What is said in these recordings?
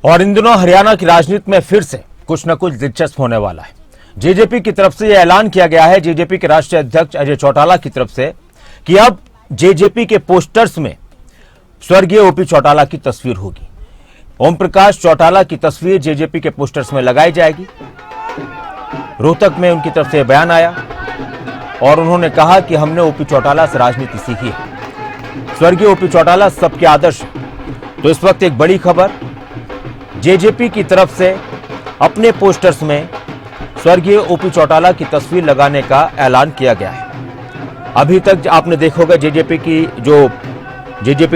और इन दिनों हरियाणा की राजनीति में फिर से कुछ न कुछ दिलचस्प होने वाला है। जेजेपी की तरफ से यह ऐलान किया गया है, जेजेपी के राष्ट्रीय अध्यक्ष अजय चौटाला की तरफ से, कि अब जेजेपी के पोस्टर्स में स्वर्गीय ओपी चौटाला की तस्वीर होगी। ओम प्रकाश चौटाला की तस्वीर जेजेपी के पोस्टर्स में लगाई जाएगी। रोहतक में उनकी तरफ से बयान आया और उन्होंने कहा कि हमने ओपी चौटाला से राजनीति सीखी है। स्वर्गीय ओपी चौटाला सबके आदर्श हैं। तो इस वक्त एक बड़ी खबर, जेजेपी की तरफ से अपने पोस्टर्स में स्वर्गीय ओपी चौटाला की तस्वीर लगाने का ऐलान किया गया है। अभी तक आपने देखा होगा जेजेपी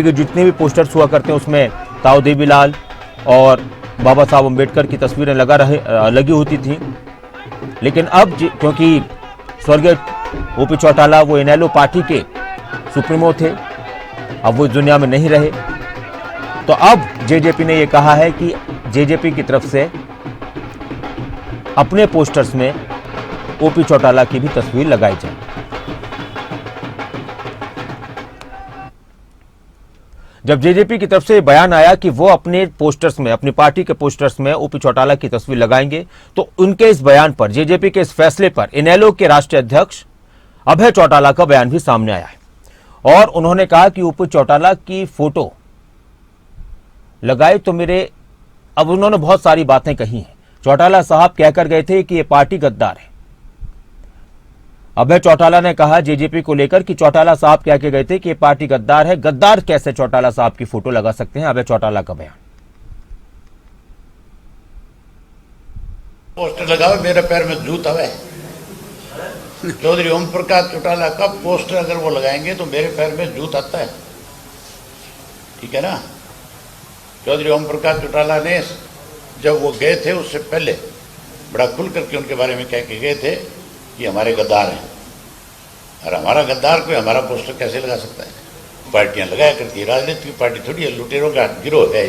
के जितने भी पोस्टर्स हुआ करते हैं उसमें ताऊ देवीलाल और बाबा साहब अम्बेडकर की तस्वीरें लगी होती थी। लेकिन अब क्योंकि स्वर्गीय ओपी चौटाला वो इनेलो पार्टी के सुप्रीमो थे, अब वो इस दुनिया में नहीं रहे, तो अब जेजेपी ने ये कहा है कि जेजेपी की तरफ से अपने पोस्टर्स में ओपी चौटाला की भी तस्वीर लगाई जाए। जब जेजेपी की तरफ से बयान आया कि वो अपने पोस्टर्स में, अपनी पार्टी के पोस्टर्स में ओपी चौटाला की तस्वीर लगाएंगे, तो उनके इस बयान पर, जेजेपी के इस फैसले पर इनेलो के राष्ट्रीय अध्यक्ष अभय चौटाला का बयान भी सामने आया है और उन्होंने कहा कि ओपी चौटाला की फोटो लगाए तो अब उन्होंने बहुत सारी बातें कही हैं। चौटाला साहब कहकर गए थे कि ये पार्टी गद्दार है। अभय चौटाला ने कहा जेजेपी को लेकर कि चौटाला साहब कह के गए थे कि ये पार्टी गद्दार है। गद्दार कैसे चौटाला साहब की फोटो लगा सकते हैं? अभय चौटाला का बयान। पोस्टर लगाओ, मेरे पैर में जूता है। चौधरी ओम प्रकाश चौटाला का पोस्टर अगर वो लगाएंगे तो मेरे पैर में जूत आता है, ठीक है ना। चौधरी ओम प्रकाश चौटाला ने जब वो गए थे उससे पहले बड़ा खुल करके उनके बारे में कह के गए थे कि हमारे गद्दार हैं, और हमारा गद्दार कोई हमारा पोस्टर कैसे लगा सकता है? पार्टियां लगाया करती है, राजनीति की पार्टी थोड़ी है, लुटेरों का गिरोह है।